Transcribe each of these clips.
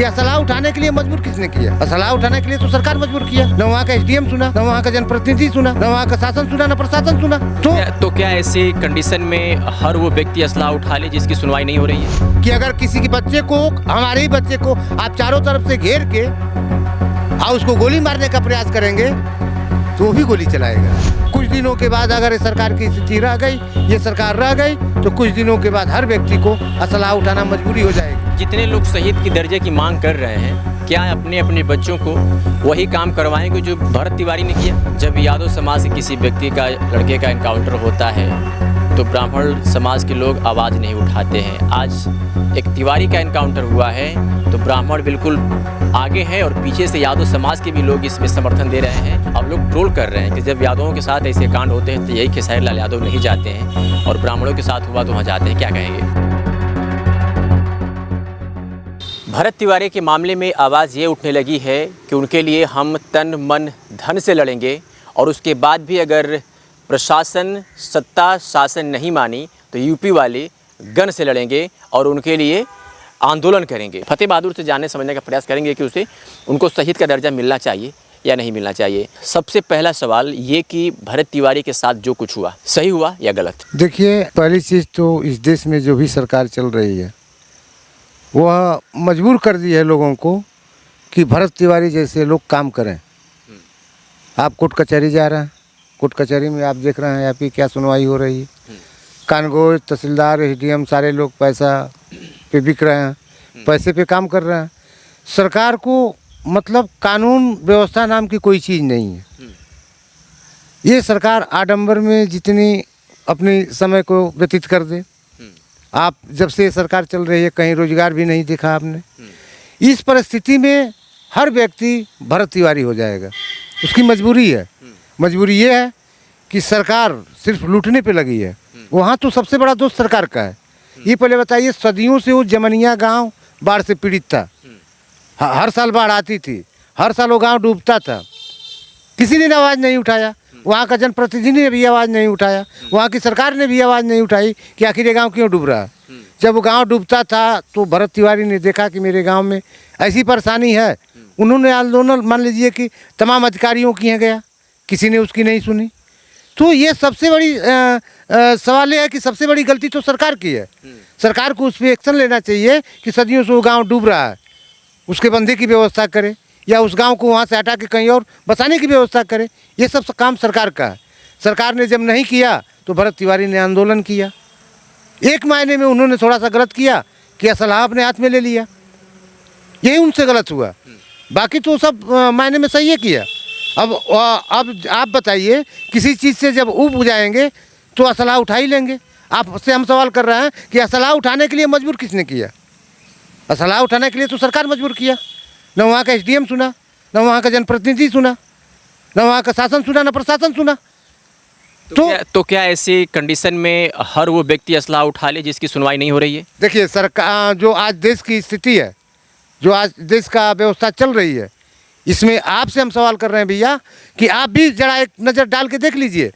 कि असला उठाने के लिए मजबूर किसने किया? असला उठाने के लिए तो सरकार मजबूर किया। न वहाँ का एसडीएम सुना, न वहाँ का जनप्रतिनिधि सुना, न वहाँ का शासन सुना, न प्रशासन सुना। तो क्या ऐसे कंडीशन में हर वो व्यक्ति असला उठा ले जिसकी सुनवाई नहीं हो रही है? कि अगर किसी के बच्चे को, हमारे ही बच्चे को आप चारों तरफ से घेर के और उसको गोली मारने का प्रयास करेंगे तो वो भी गोली चलाएगा। कुछ दिनों के बाद अगर सरकार की स्थिति रह गई, ये सरकार रह गई, तो कुछ दिनों के बाद हर व्यक्ति को असला उठाना मजबूरी हो जाएगी। जितने लोग शहीद की दर्जे की मांग कर रहे हैं, क्या अपने अपने बच्चों को वही काम करवाएंगे जो भरत तिवारी ने किया? जब यादव समाज के किसी व्यक्ति का, लड़के का एनकाउंटर होता है तो ब्राह्मण समाज के लोग आवाज़ नहीं उठाते हैं। आज एक तिवारी का एनकाउंटर हुआ है तो ब्राह्मण बिल्कुल आगे हैं और पीछे से यादव समाज के भी लोग इसमें समर्थन दे रहे हैं। अब लोग ट्रोल कर रहे हैं कि जब यादवों के साथ ऐसे कांड होते हैं तो यही खेसारी लाल यादव नहीं जाते हैं और ब्राह्मणों के साथ हुआ तो वहाँ जाते हैं। क्या कहेंगे? भरत तिवारी के मामले में आवाज़ ये उठने लगी है कि उनके लिए हम तन मन धन से लड़ेंगे और उसके बाद भी अगर प्रशासन सत्ता शासन नहीं मानी तो यूपी वाले गन से लड़ेंगे और उनके लिए आंदोलन करेंगे। फतेह बहादुर से जानने समझने का प्रयास करेंगे कि उनको शहीद का दर्जा मिलना चाहिए या नहीं मिलना चाहिए। सबसे पहला सवाल ये कि भरत तिवारी के साथ जो कुछ हुआ सही हुआ या गलत? देखिए, पहली चीज़ तो इस देश में जो भी सरकार चल रही है वह मजबूर कर दी है लोगों को कि भरत तिवारी जैसे लोग काम करें। आप कोर्ट कचहरी जा रहे हैं, कोर्ट कचहरी में आप देख रहे हैं आपकी क्या सुनवाई हो रही है। कानगो तहसीलदार एसडीएम सारे लोग पैसा पे बिक रहे हैं, पैसे पे काम कर रहे हैं। सरकार को मतलब कानून व्यवस्था नाम की कोई चीज़ नहीं है। ये सरकार आडंबर में जितनी अपने समय को व्यतीत कर दे। आप जब से सरकार चल रही है कहीं रोजगार भी नहीं देखा आपने। इस परिस्थिति में हर व्यक्ति भरत तिवारी हो जाएगा, उसकी मजबूरी है। मजबूरी ये है कि सरकार सिर्फ लूटने पे लगी है। वहाँ तो सबसे बड़ा दोष सरकार का है। ये पहले बताइए, सदियों से वो जमनिया गांव बाढ़ से पीड़ित था। हर साल बाढ़ आती थी, हर साल वो गांव डूबता था, किसी ने आवाज़ नहीं उठाया। वहाँ का जनप्रतिनिधि ने भी आवाज़ नहीं उठाया, वहाँ की सरकार ने भी आवाज़ नहीं उठाई कि आखिर ये गाँव क्यों डूब रहा है। जब वो गाँव डूबता था तो भरत तिवारी ने देखा कि मेरे गाँव में ऐसी परेशानी है। उन्होंने आंदोलन, मान लीजिए कि तमाम अधिकारियों की यहाँ गया, किसी ने उसकी नहीं सुनी। तो ये सबसे बड़ी सवाल ये है कि सबसे बड़ी गलती तो सरकार की है। सरकार को उस पर एक्शन लेना चाहिए कि सदियों से वो गाँव डूब रहा है, उसके बंधे की व्यवस्था करे या उस गांव को वहाँ से हटा के कहीं और बसाने की व्यवस्था करे। ये सब काम सरकार का है। सरकार ने जब नहीं किया तो भरत तिवारी ने आंदोलन किया। एक मायने में उन्होंने थोड़ा सा गलत किया कि असलाह अपने हाथ में ले लिया, यही उनसे गलत हुआ। बाकी तो सब मायने में सही है किया। अब आप बताइए, किसी चीज़ से जब ऊब जाएंगे तो असलाह उठा ही लेंगे। आपसे हम सवाल कर रहे हैं कि असलाह उठाने के लिए मजबूर किसने किया? असलाह उठाने के लिए तो सरकार मजबूर किया। न वहाँ का एसडीएम सुना, न वहाँ का जनप्रतिनिधि सुना, न वहाँ का शासन सुना, न प्रशासन सुना। तो क्या ऐसी कंडीशन में हर वो व्यक्ति असला उठा ले जिसकी सुनवाई नहीं हो रही है? देखिए, सरकार जो आज देश की स्थिति है, जो आज देश का व्यवस्था चल रही है, इसमें आपसे हम सवाल कर रहे हैं भैया कि आप भी जरा एक नज़र डाल के देख लीजिए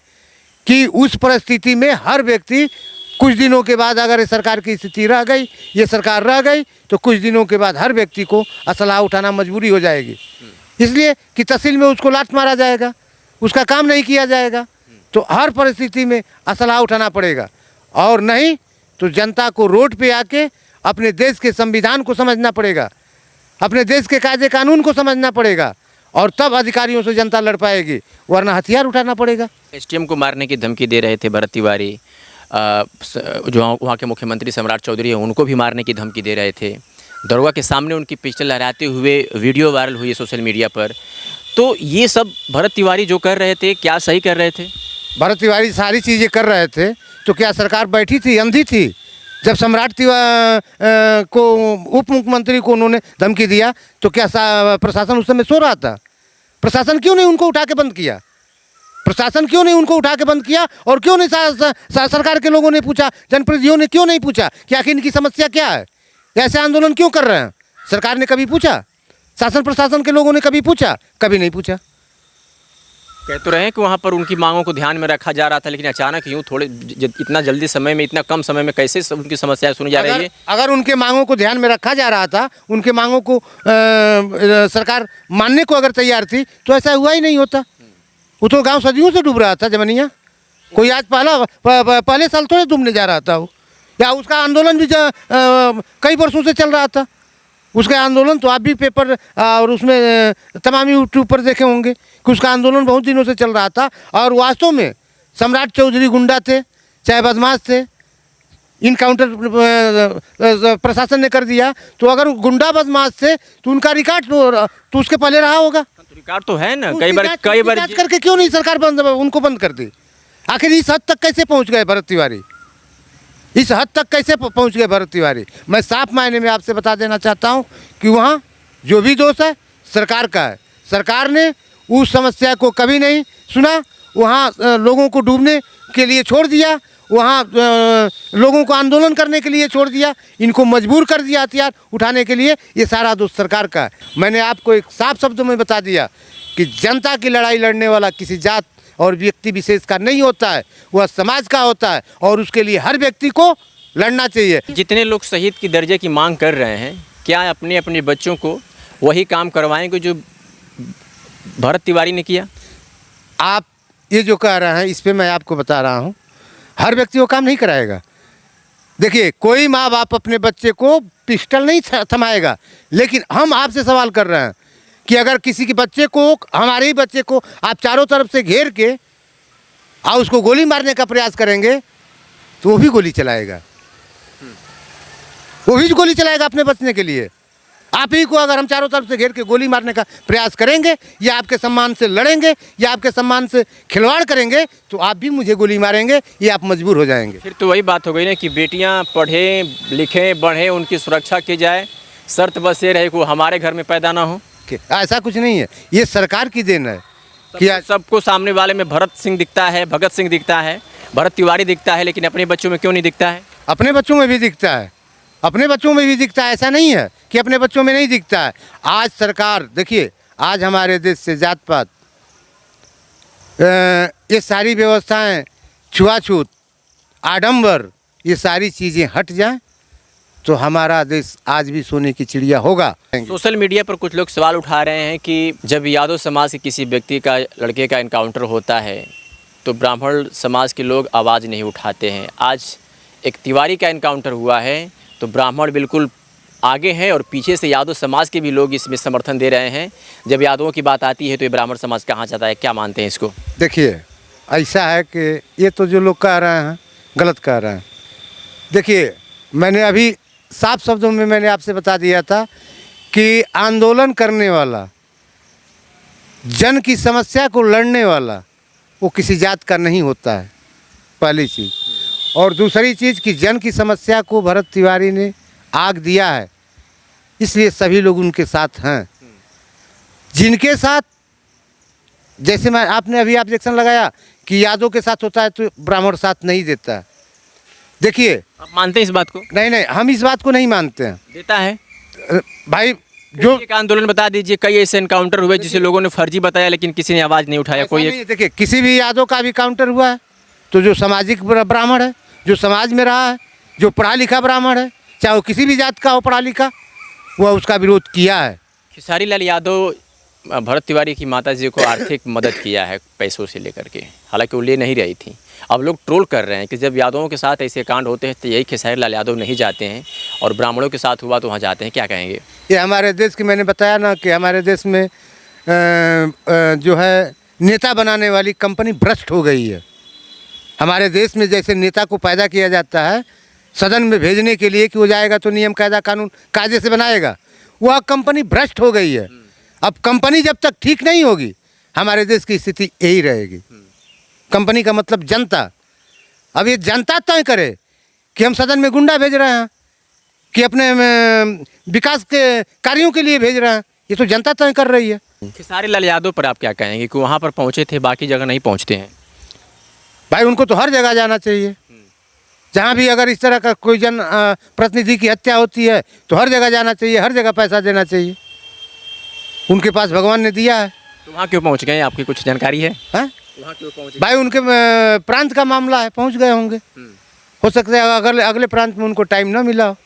कि उस परिस्थिति में हर व्यक्ति कुछ दिनों के बाद, अगर ये सरकार की स्थिति रह गई, ये सरकार रह गई, तो कुछ दिनों के बाद हर व्यक्ति को असलाह उठाना मजबूरी हो जाएगी। इसलिए कि तहसील में उसको लात मारा जाएगा, उसका काम नहीं किया जाएगा, तो हर परिस्थिति में असलाह उठाना पड़ेगा। और नहीं तो जनता को रोड पे आके अपने देश के संविधान को समझना पड़ेगा, अपने देश के कायदे कानून को समझना पड़ेगा, और तब अधिकारियों से जनता लड़ पाएगी, वरना हथियार उठाना पड़ेगा। एसडीएम को मारने की धमकी दे रहे थे भरत तिवारी। जो वहाँ के मुख्यमंत्री सम्राट चौधरी हैं उनको भी मारने की धमकी दे रहे थे। दरोगा के सामने उनकी पिस्टल लहराते हुए वीडियो वायरल हुई है सोशल मीडिया पर। तो ये सब भरत तिवारी जो कर रहे थे, क्या सही कर रहे थे? भरत तिवारी सारी चीज़ें कर रहे थे, तो क्या सरकार बैठी थी, अंधी थी? जब सम्राट को, उप मुख्यमंत्री को उन्होंने धमकी दिया तो क्या प्रशासन उस समय सो रहा था? प्रशासन क्यों नहीं उनको उठा के बंद किया? प्रशासन क्यों नहीं उनको उठा के बंद किया? और क्यों नहीं सरकार के लोगों ने पूछा, जनप्रतिनिधियों ने क्यों नहीं पूछा कि आखिर इनकी समस्या क्या है, ऐसे आंदोलन क्यों कर रहे हैं? सरकार ने कभी पूछा? शासन प्रशासन के लोगों ने कभी पूछा? कभी नहीं पूछा। कह तो रहे हैं कि वहाँ पर उनकी मांगों को ध्यान में रखा जा रहा था, लेकिन अचानक यूँ थोड़े इतना जल्दी समय में, इतना कम समय में कैसे उनकी समस्याएं सुनी जा रही है? अगर उनके मांगों को ध्यान में रखा जा रहा था, उनके मांगों को सरकार मानने को अगर तैयार थी, तो ऐसा हुआ ही नहीं होता। वो तो गांव सदियों से डूब रहा था जमनिया, कोई आज पहले साल थोड़े डूबने जा रहा था वो, या उसका आंदोलन भी कई वर्षों से चल रहा था। उसका आंदोलन तो आप भी पेपर और उसमें तमाम यूट्यूब पर देखे होंगे कि उसका आंदोलन बहुत दिनों से चल रहा था। और वास्तव में सम्राट चौधरी गुंडा थे, चाहे बदमाश थे, इनकाउंटर प्रशासन ने कर दिया। तो अगर गुंडा बदमाश थे तो उनका रिकॉर्ड तो उसके पहले रहा होगा। तो रिकॉर्ड तो है ना, कई बार जांच करके क्यों नहीं सरकार उनको बंद कर दी? आखिर इस हद तक कैसे पहुंच गए भरत तिवारी? इस हद तक कैसे पहुंच गए भरत तिवारी? मैं साफ मायने में आपसे बता देना चाहता हूं कि वहाँ जो भी दोष है सरकार का है। सरकार ने उस समस्या को कभी नहीं सुना, वहाँ लोगों को डूबने के लिए छोड़ दिया, वहाँ लोगों को आंदोलन करने के लिए छोड़ दिया, इनको मजबूर कर दिया हथियार उठाने के लिए। ये सारा दोष सरकार का है। मैंने आपको एक साफ शब्दों में बता दिया कि जनता की लड़ाई लड़ने वाला किसी जात और व्यक्ति विशेष का नहीं होता है, वह समाज का होता है, और उसके लिए हर व्यक्ति को लड़ना चाहिए। जितने लोग शहीद की दर्जे की मांग कर रहे हैं, क्या अपने अपने बच्चों को वही काम करवाएंगे जो भरत तिवारी ने किया? आप ये जो कह रहे हैं, इस पे मैं आपको बता रहा हूँ, हर व्यक्ति वो काम नहीं कराएगा। देखिए, कोई माँ बाप अपने बच्चे को पिस्टल नहीं थमाएगा, लेकिन हम आपसे सवाल कर रहे हैं कि अगर किसी के बच्चे को, हमारे ही बच्चे को आप चारों तरफ से घेर के और उसको गोली मारने का प्रयास करेंगे, तो वो भी गोली चलाएगा, वो भी गोली चलाएगा अपने बचने के लिए। आप ही को अगर हम चारों तरफ से घेर के गोली मारने का प्रयास करेंगे, या आपके सम्मान से लड़ेंगे, या आपके सम्मान से खिलवाड़ करेंगे, तो आप भी मुझे गोली मारेंगे, ये आप मजबूर हो जाएंगे। फिर तो वही बात हो गई ना कि बेटियां पढ़ें, लिखें, बढ़ें, उनकी सुरक्षा की जाए, शर्त बस ये रहे कि वो हमारे घर में पैदा ना हो। ऐसा कुछ नहीं है, ये सरकार की देन है कि सबको सामने वाले में भरत सिंह दिखता है, भगत सिंह दिखता है, भरत तिवारी दिखता है, लेकिन अपने बच्चों में क्यों नहीं दिखता है? अपने बच्चों में भी दिखता है, अपने बच्चों में भी दिखता है। ऐसा नहीं है कि अपने बच्चों में नहीं दिखता है। आज सरकार, देखिए, आज हमारे देश से जात पात, ये सारी व्यवस्थाएं, छुआछूत, आडंबर, ये सारी चीज़ें हट जाएं तो हमारा देश आज भी सोने की चिड़िया होगा। सोशल मीडिया पर कुछ लोग सवाल उठा रहे हैं कि जब यादव समाज के किसी व्यक्ति का, लड़के का इनकाउंटर होता है तो ब्राह्मण समाज के लोग आवाज़ नहीं उठाते हैं। आज एक तिवारी का इनकाउंटर हुआ है तो ब्राह्मण बिल्कुल आगे हैं, और पीछे से यादव समाज के भी लोग इसमें समर्थन दे रहे हैं। जब यादवों की बात आती है तो ये ब्राह्मण समाज कहाँ जाता है? क्या मानते हैं इसको? देखिए, ऐसा है कि ये तो जो लोग कह रहे हैं गलत कह रहे हैं। देखिए, मैंने अभी साफ शब्दों में मैंने आपसे बता दिया था कि आंदोलन करने वाला, जन की समस्या को लड़ने वाला, वो किसी जात का नहीं होता है, पहली चीज़। और दूसरी चीज़ कि जन की समस्या को भरत तिवारी ने आग दिया है, इसलिए सभी लोग उनके साथ हैं। जिनके साथ, जैसे मैं आपने अभी ऑब्जेक्शन लगाया कि यादव के साथ होता है तो ब्राह्मण साथ नहीं देता। देखिए, आप मानते हैं इस बात को? नहीं, हम इस बात को नहीं मानते हैं। देता है भाई। जो एक आंदोलन बता दीजिए, कई ऐसे एनकाउंटर हुए जिसे लोगों ने फर्जी बताया लेकिन किसी ने आवाज़ नहीं उठाया। कोई देखिए, किसी भी यादव का भी काउंटर हुआ है तो जो सामाजिक ब्राह्मण है, जो समाज में रहा है, जो पढ़ा लिखा ब्राह्मण है, चाहे वो किसी भी जात का हो पढ़ा लिखा, वह उसका विरोध किया है। खेसारी लाल यादव भरत तिवारी की माता जी को आर्थिक मदद किया है पैसों से लेकर के, हालांकि वो ले नहीं रही थी। अब लोग ट्रोल कर रहे हैं कि जब यादवों के साथ ऐसे कांड होते हैं तो यही खेसारी लाल यादव नहीं जाते हैं, और ब्राह्मणों के साथ हुआ तो वहाँ जाते हैं। क्या कहेंगे? ये हमारे देश की, मैंने बताया ना कि हमारे देश में जो है नेता बनाने वाली कंपनी भ्रष्ट हो गई है। हमारे देश में जैसे नेता को पैदा किया जाता है सदन में भेजने के लिए कि वो जाएगा तो नियम कायदा कानून कायदे से बनाएगा, वह कंपनी भ्रष्ट हो गई है। अब कंपनी जब तक ठीक नहीं होगी, हमारे देश की स्थिति यही रहेगी। कंपनी का मतलब जनता। अब ये जनता तय करे कि हम सदन में गुंडा भेज रहे हैं कि अपने विकास के कार्यों के लिए भेज रहे हैं, ये तो जनता तय कर रही है। खेसारी लाल यादव पर आप क्या कहेंगे कि वहाँ पर पहुँचे थे, बाकी जगह नहीं पहुँचते हैं? भाई, उनको तो हर जगह जाना चाहिए। जहाँ भी अगर इस तरह का कोई जन प्रतिनिधि की हत्या होती है तो हर जगह जाना चाहिए, हर जगह पैसा देना चाहिए। उनके पास भगवान ने दिया है, तो वहाँ क्यों पहुँच गए, आपकी कुछ जानकारी है? हैं? वहाँ क्यों पहुँच भाई उनके प्रांत का मामला है, पहुंच गए होंगे। हो सकता है अगले अगले प्रांत में उनको टाइम ना मिला हो।